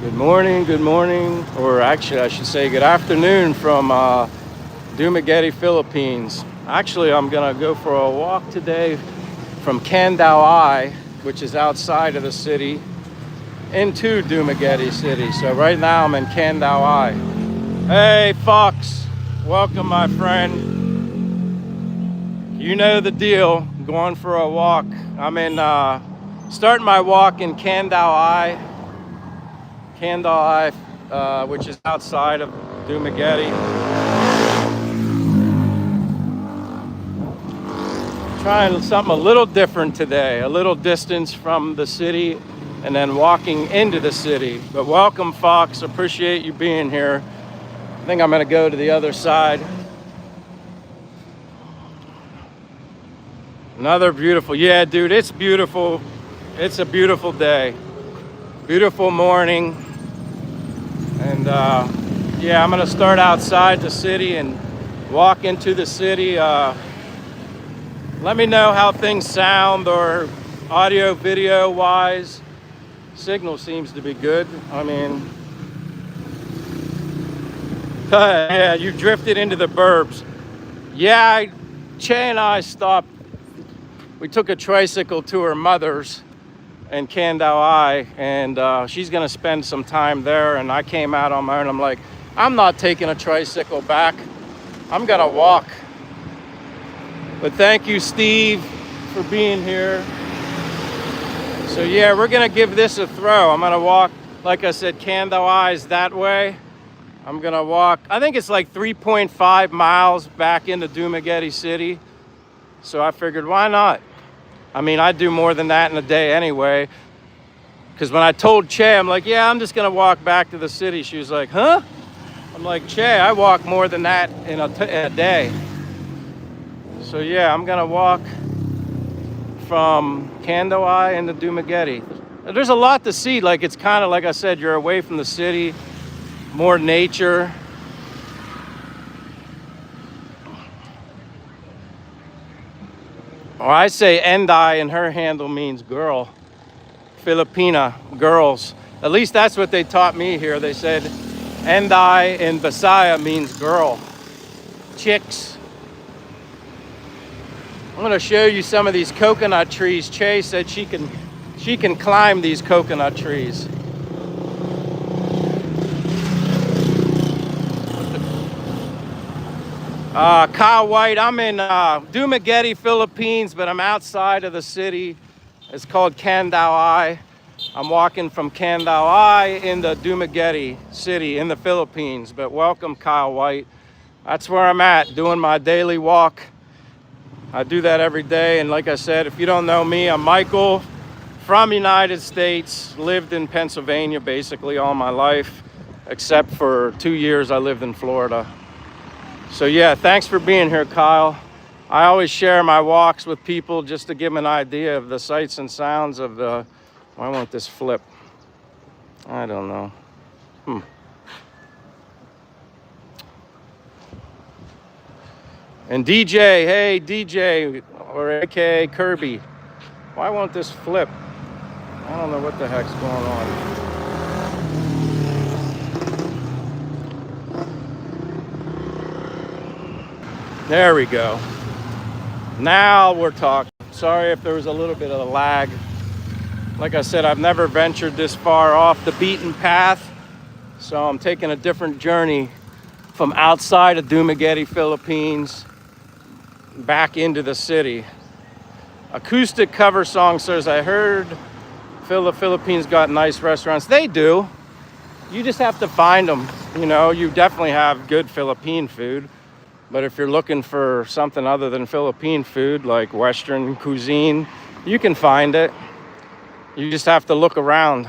Good morning, or actually, I should say good afternoon from Dumaguete, Philippines. Actually, I'm gonna go for a walk today from Candao, which is outside of the city, into Dumaguete City. So right now I'm in Candao. Hey, Fox, welcome, my friend. You know the deal. Going for a walk. I'm in starting my walk in Candao, which is outside of Dumaguete. Trying something a little different today, a little distance from the city and then walking into the city. But welcome, Fox. Appreciate you being here. I think I'm going to go to the other side. Another beautiful, yeah, dude, it's beautiful. It's a beautiful day. Beautiful morning. And yeah, I'm going to start outside the city and walk into the city. Let me know how things sound or audio, video wise. Signal seems to be good. I mean, yeah, you drifted into the burbs. Yeah, Che and I stopped. We took a tricycle to her mother's in Candao, and she's gonna spend some time there. And I came out on my own. I'm like, I'm not taking a tricycle back. I'm gonna walk. But thank you, Steve, for being here. So yeah, we're gonna give this a throw. I'm gonna walk, like I said, Candao is that way. I'm gonna walk, I think it's like 3.5 miles back into Dumaguete City. So I figured, why not? I mean, I do more than that in a day anyway. Because when I told Che, I'm like, yeah, I'm just gonna walk back to the city. She was like, huh? I'm like, Che, I walk more than that in a day. So yeah, I'm gonna walk from Candao into Dumaguete. There's a lot to see. Like, it's kind of like I said, you're away from the city, more nature. Well, I say Endai, and her handle means girl. Filipina, girls. At least that's what they taught me here. They said Endai in Bisaya means girl. Chicks. I'm gonna show you some of these coconut trees. Che said she can climb these coconut trees. Kyle White, I'm in Dumaguete, Philippines, but I'm outside of the city. It's called Candao. I'm walking from Candao into Dumaguete City in the Philippines. But welcome, Kyle White. That's where I'm at, doing my daily walk. I do that every day. And like I said, if you don't know me, I'm Michael from United States. Lived in Pennsylvania basically all my life, except for 2 years I lived in Florida. So yeah, thanks for being here, Kyle. I always share my walks with people just to give them an idea of the sights and sounds of the... Why won't this flip? I don't know. And DJ, hey DJ, or AKA Kirby. Why won't this flip? I don't know what the heck's going on. There we go. Now we're talking. Sorry if there was a little bit of a lag. Like I said, I've never ventured this far off the beaten path. So I'm taking a different journey from outside of Dumaguete, Philippines, back into the city. Acoustic cover song says, I heard the Philippines got nice restaurants. They do. You just have to find them. You know, you definitely have good Philippine food. But if you're looking for something other than Philippine food, like Western cuisine, you can find it. You just have to look around.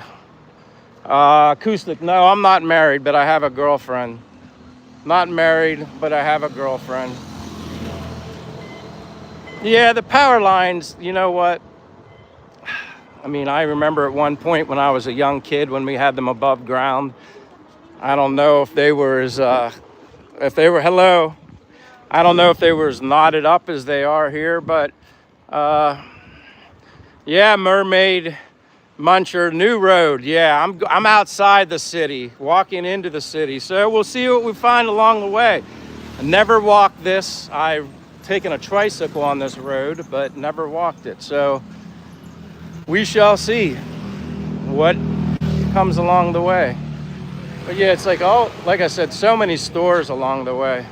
Acoustic, no, I'm not married, but I have a girlfriend. Not married, but I have a girlfriend. Yeah, the power lines, you know what? I mean, I remember at one point when I was a young kid when we had them above ground. I don't know if they were hello. I don't know if they were as knotted up as they are here, but yeah, Mermaid Muncher, new road. Yeah, I'm outside the city, walking into the city. So we'll see what we find along the way. I never walked this. I've taken a tricycle on this road, but never walked it. So we shall see what comes along the way. But yeah, it's like, oh, like I said, so many stores along the way.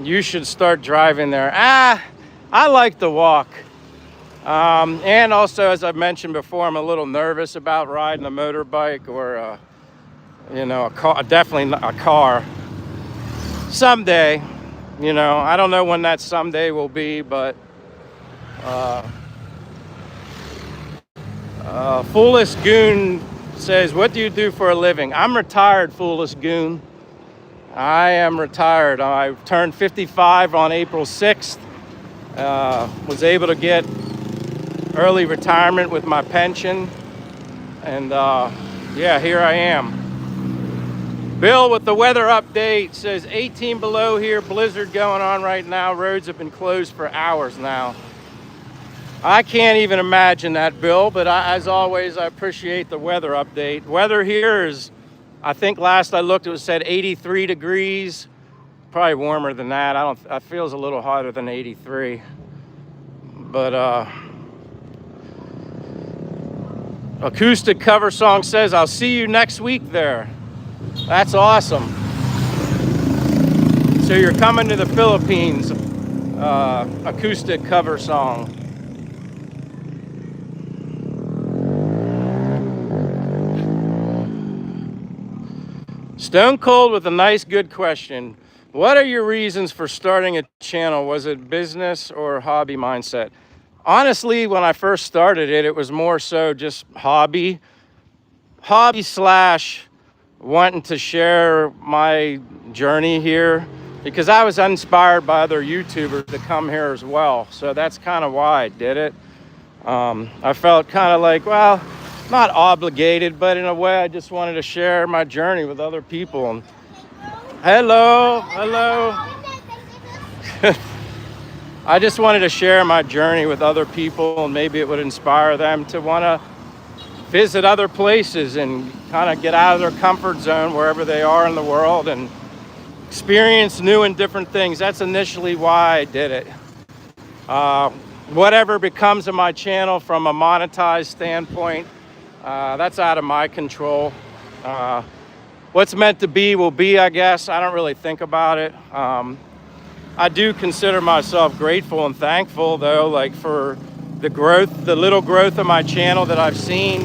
You should start driving there. I like to walk. And also, as I've mentioned before, I'm a little nervous about riding a motorbike or, a car, definitely a car. Someday, I don't know when that someday will be, but Foolish Goon says, what do you do for a living? I'm retired, Foolish Goon. I am retired. I turned 55 on April 6th. Was able to get early retirement with my pension. And yeah, here I am. Bill with the weather update says 18 below here, blizzard going on right now. Roads have been closed for hours now. I can't even imagine that, Bill, but as always, I appreciate the weather update. Weather here is, I think last I looked, it said 83 degrees. Probably warmer than that. It feels a little hotter than 83. But acoustic cover song says, I'll see you next week there. That's awesome. So you're coming to the Philippines, acoustic cover song. Stone Cold with a nice, good question. What are your reasons for starting a channel? Was it business or hobby mindset? Honestly, when I first started it, it was more so just hobby slash wanting to share my journey here, because I was inspired by other YouTubers to come here as well. So that's kind of why I did it. I felt kind of like, well, not obligated, but in a way I just wanted to share my journey with other people. And hello. I just wanted to share my journey with other people, and maybe it would inspire them to want to visit other places and kind of get out of their comfort zone wherever they are in the world and experience new and different things. That's initially why I did it. Whatever becomes of my channel from a monetized standpoint, that's out of my control. What's meant to be will be, I guess. I don't really think about it. I do consider myself grateful and thankful, though, like for the growth, the little growth of my channel that I've seen.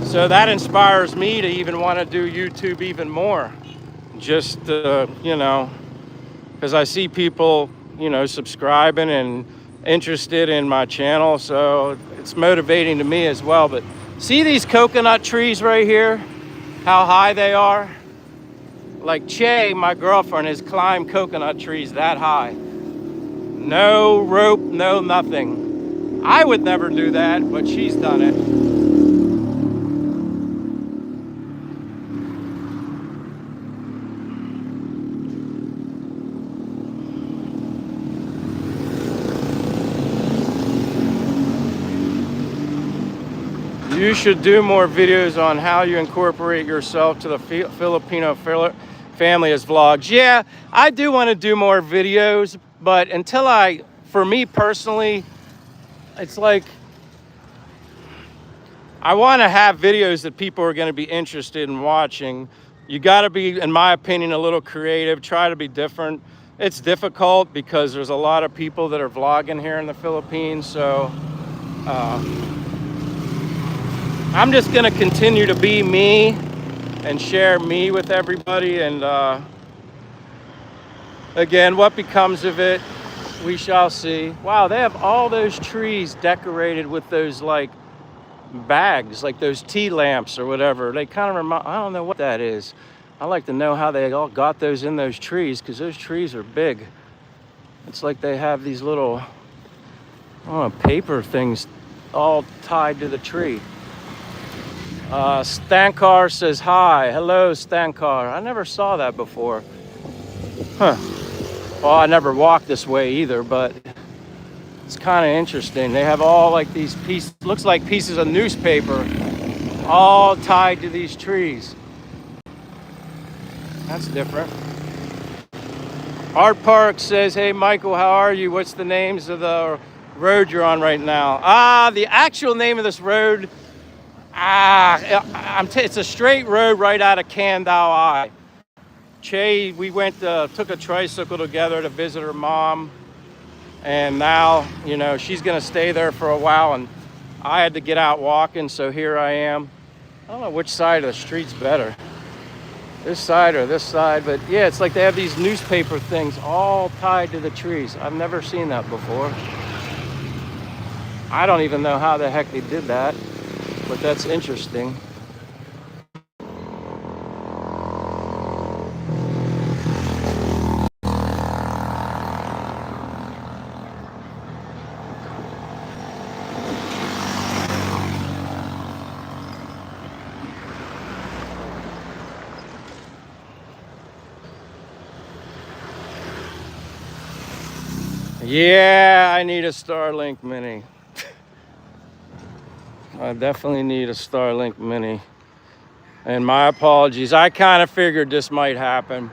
So that inspires me to even want to do YouTube even more. Just, because I see people, subscribing and interested in my channel. So it's motivating to me as well. But see these coconut trees right here? How high they are? Like Che, my girlfriend, has climbed coconut trees that high. No rope, no nothing. I would never do that, but she's done it. You should do more videos on how you incorporate yourself to the Filipino family as vlogs. Yeah, I do want to do more videos, but for me personally, it's like, I want to have videos that people are going to be interested in watching. You got to be, in my opinion, a little creative, try to be different. It's difficult because there's a lot of people that are vlogging here in the Philippines, so I'm just going to continue to be me and share me with everybody. And again, what becomes of it, we shall see. Wow, they have all those trees decorated with those like bags, like those tea lamps or whatever. They kind of remind, I don't know what that is. I like to know how they all got those in those trees, because those trees are big. It's like they have these little paper things all tied to the tree. Stankar says hi. Hello, Stankar. I never saw that before. Huh. Well, I never walked this way either, but It's kind of interesting. They have all like these pieces, looks like pieces of newspaper, all tied to these trees. That's different. Art Park says, hey, Michael, how are you? What's the names of the road you're on right now? The actual name of this road, it's a straight road right out of Kandau. Che, we took a tricycle together to visit her mom. And now, you know, she's going to stay there for a while. And I had to get out walking, so here I am. I don't know which side of the street's better. This side or this side, but yeah, it's like they have these newspaper things all tied to the trees. I've never seen that before. I don't even know how the heck they did that, but that's interesting. Yeah, I need a Starlink Mini. I definitely need a Starlink Mini. And my apologies. I kind of figured this might happen.